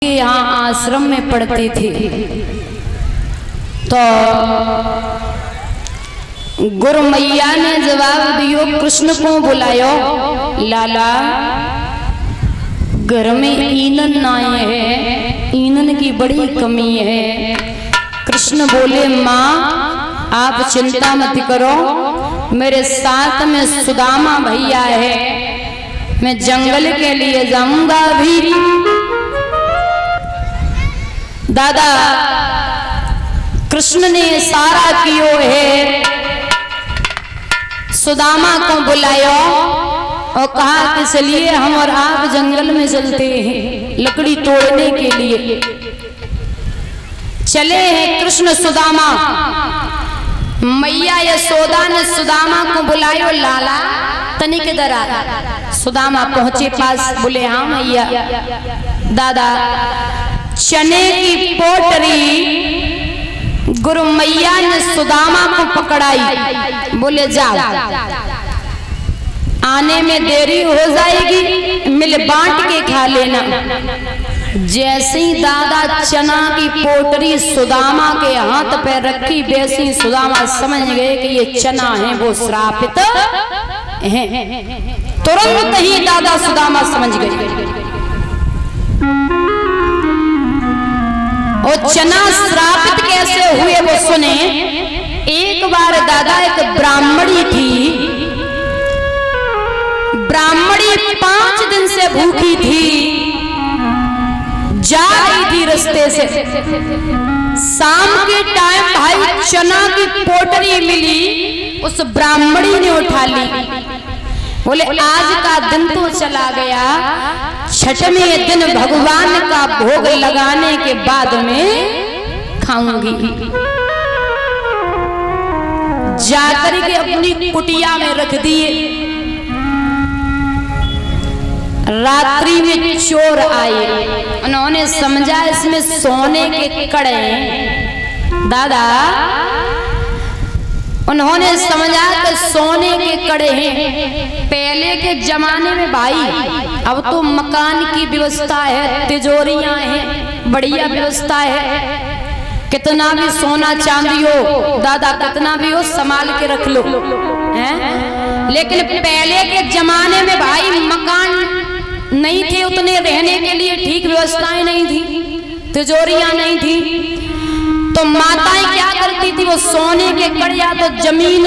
यहाँ आश्रम में पढ़ते थे तो गुरु मैया ने जवाब दियो, कृष्ण को बुलायो। लाला घर में ईंधन नहीं है, ईंधन की बड़ी कमी है। कृष्ण बोले, माँ आप चिंता मत करो, मेरे साथ में सुदामा भैया है, मैं जंगल के लिए जाऊंगा भी। दादा कृष्ण ने इशारा कियो है, सुदामा को बुलायो और कहा कि चलिए हम और आप जंगल में चलते हैं लकड़ी तोड़ने के लिए। चले हैं कृष्ण सुदामा। मैया यशोदा ने सुदामा को बुलायो, लाला तनिक इधर आ। सुदामा पहुंचे पास, बोले हाँ मैया। दादा चने की पोटरी गुरु मैया ने सुदामा को पकड़ाई, बोले जाओ, आने में देरी हो जाएगी, मिल बांट के खा लेना। जैसे ही दादा चना की पोटरी सुदामा के हाथ पे रखी, वैसे ही सुदामा समझ गए कि ये चना है वो श्रापित है। तुरंत ही दादा सुदामा समझ गए और चना श्रापित कैसे हुए वो सुने। एक बार दादा एक ब्राह्मणी थी, ब्राह्मणी 5 दिन से भूखी थी, जा रही थी रास्ते से। शाम के टाइम भाई चना की पोटरी मिली, उस ब्राह्मणी ने उठा ली। बोले आज का दिन तो चला गया, छठवें दिन भगवान का भोग लगाने के बाद में खाऊंगी। जाकर के अपनी कुटिया में रख दिए। रात्रि में चोर आए, उन्होंने समझा इसमें सोने के कड़े हैं। दादा उन्होंने समझा कि सोने के कड़े हैं। पहले के जमाने में भाई, अब तो मकान की व्यवस्था है, तिजोरियां हैं, बढ़िया व्यवस्था है, कितना भी सोना चांदी हो दादा, कितना भी हो संभाल के रख लो हैं। लेकिन पहले के जमाने में भाई मकान नहीं थे उतने, रहने के लिए ठीक व्यवस्थाएं नहीं थी, तिजोरियां नहीं थी। तो माताएं क्या करती थी, वो सोने के कड़ या तो जमीन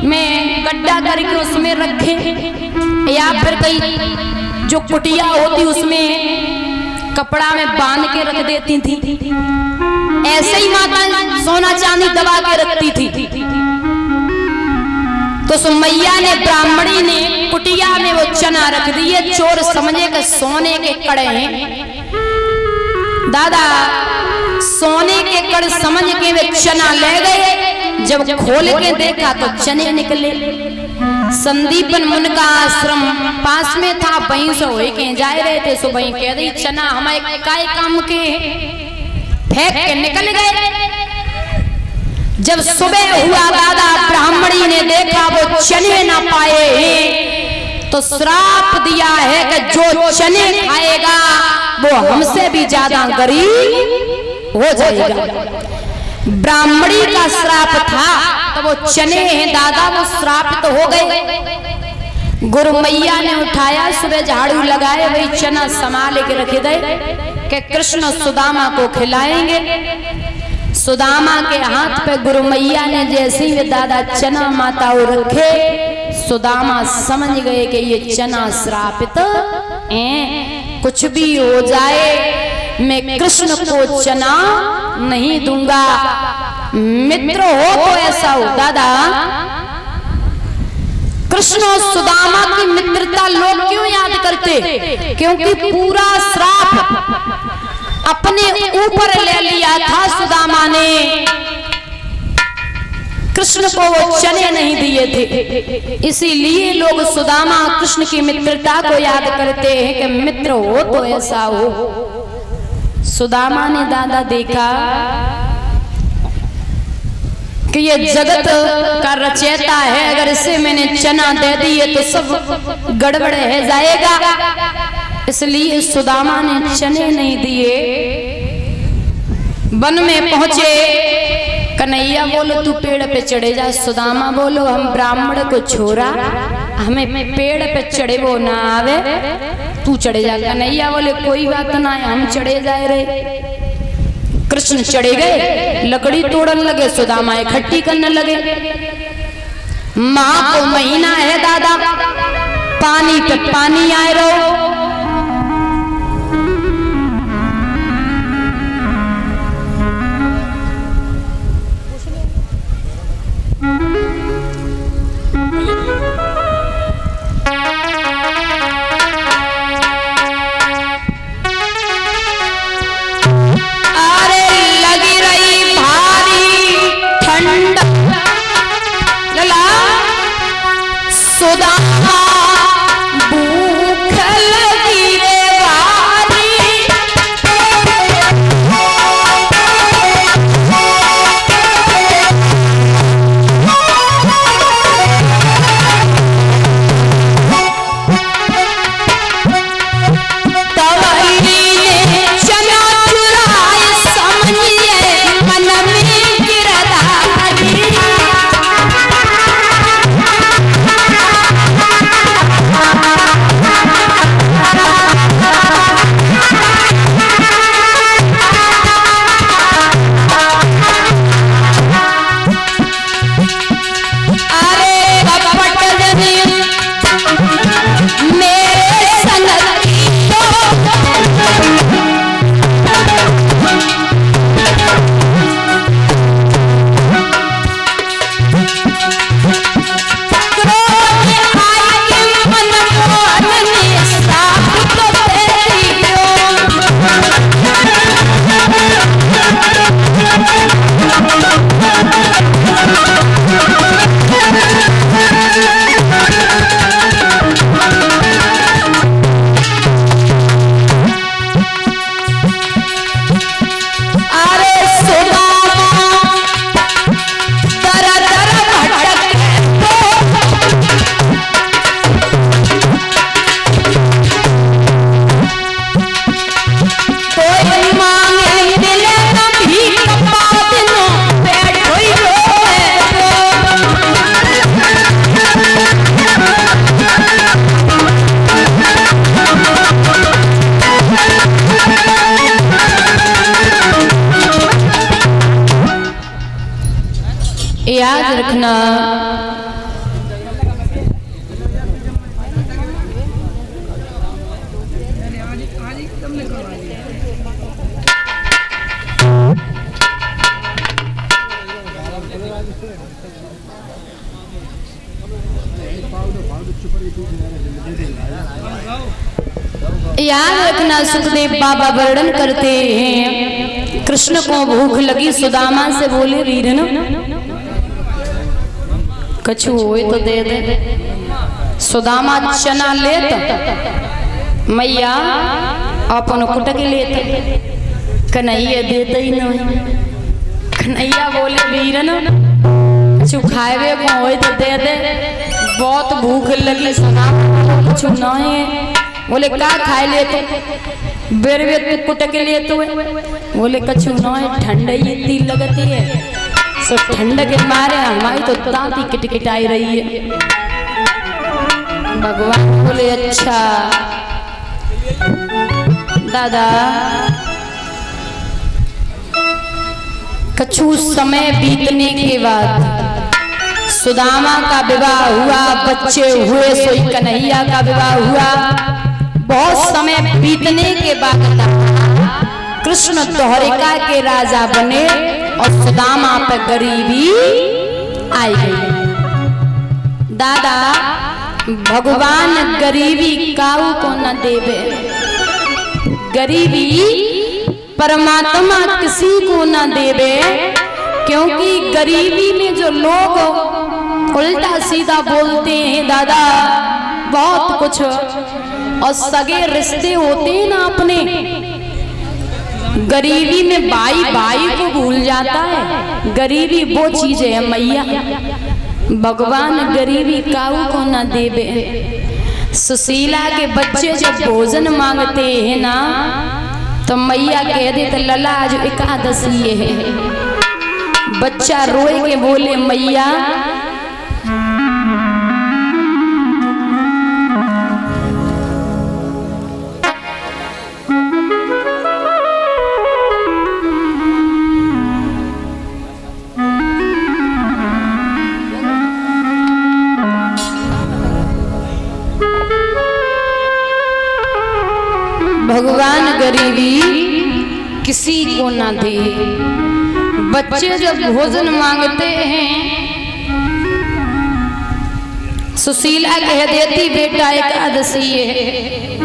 में गड्ढा करके उसमें रखे, या फिर कहीं जो कुटिया होती उसमें कपड़ा में बांध के रख देती थी। ऐसे ही माताएं सोना चांदी दबा के रखती थी। तो सुमैया ने ब्राह्मणी ने कुटिया में वो चना रख दिए। चोर समझे कि सोने के कड़े हैं। दादा सोने के कड़ समझ के वे चना ले गए। जब खोल के देखा तो चने निकले। संदीपन मुन का आश्रम पास में था, वहीं से हो के जा रहे थे। सो वहीं कह दी चना हमारे काय काम के, फेंक के निकल गए। जब सुबह हुआ दादा ब्राह्मणी ने देखा वो चने ना पाए, तो श्राप दिया है कि जो चने खाएगा वो हमसे भी ज्यादा गरीब हो जाएगा। ब्राह्मणी का श्राप था तो वो चने हैं दादा, वो श्रापित तो हो गए। गुरु मैया ने उठाया, सुबह झाड़ू लगाए, वही चना संभाल के रखे गए कि कृष्ण सुदामा को खिलाएंगे। सुदामा के हाथ पे गुरु मैया ने जैसे ही दादा चना माता रखे, सुदामा समझ गए कि ये चना श्रापित है, कुछ भी हो जाए मैं कृष्ण को चना नहीं दूंगा। मित्र हो तो ऐसा हो दादा। कृष्ण और सुदामा की मित्रता लोग क्यों याद करते, क्योंकि पूरा श्राप अपने ऊपर ले लिया था सुदामा ने, कृष्ण को वो चने नहीं दिए थे। इसीलिए लोग सुदामा कृष्ण की मित्रता को याद करते हैं कि मित्र हो तो ऐसा हो। सुदामा ने दादा देखा कि ये जगत का रचयिता है, अगर इसे मैंने चना दे दिए तो सब गड़बड़ है जाएगा। इसलिए सुदामा ने चने नहीं दिए। वन में पहुंचे, कन्हैया बोलो तू पेड़ पे चढ़े जा। सुदामा बोलो हम ब्राह्मण को छोरा, हमें पेड़ पे चढ़े वो ना आवे, तू चढ़े जा। कन्हैया बोले कोई बात ना है, हम चढ़े जाए रहे। कृष्ण चढ़े गए, लकड़ी तोड़न लगे, सुदामा इकट्ठी करने लगे। माँ को महीना है दादा, पानी पे पानी आए रहो। याद रखना याद रखना सुखदेव बाबा वर्णन करते हैं, कृष्ण को भूख लगी, सुदामा से बोले वीरन कछु होए तो दे दे। सुदामा चना लेत, मैया अपन कुटक लेत, कन्हैया देते ही नहीं। कन्हैया बोले वीरन कछु खाए को होए तो दे दे, बहुत भूख लगी। सुदामा कछु नहीं, बोले का खाए ले तो बेर बेर कुटक ले तो, बोले कछु नहीं, ठंड इतनी लगती है, सो ठंड के मारे हमारी तो दांती किटकिटाई रही है। भगवान बोले अच्छा दादा, कछु समय बीतने के बाद सुदामा का विवाह हुआ, बच्चे हुए, सोई कन्हैया का विवाह हुआ। बहुत समय बीतने के बाद कृष्ण द्वारिका के राजा बने और सुदामा पर गरीबी आई गई। दादा भगवान गरीबी काऊ को न देवे, गरीबी परमात्मा किसी को न देवे, क्योंकि गरीबी में जो लोग उल्टा सीधा बोलते हैं दादा बहुत कुछ, और सगे रिश्ते होते हैं ना अपने, गरीबी में भाई भाई को भूल जाता है। गरीबी वो चीज है मैया, भगवान गरीबी काऊ को न देवे। सुशीला के बच्चे जब भोजन मांगते हैं ना तो मैया कह देते लला आज एकादशी है। बच्चा रोए के बोले मैया भगवान गरीबी किसी को ना दे। बच्चे जब भोजन मांगते हैं सुशीला कह देती बेटा एकादशी है।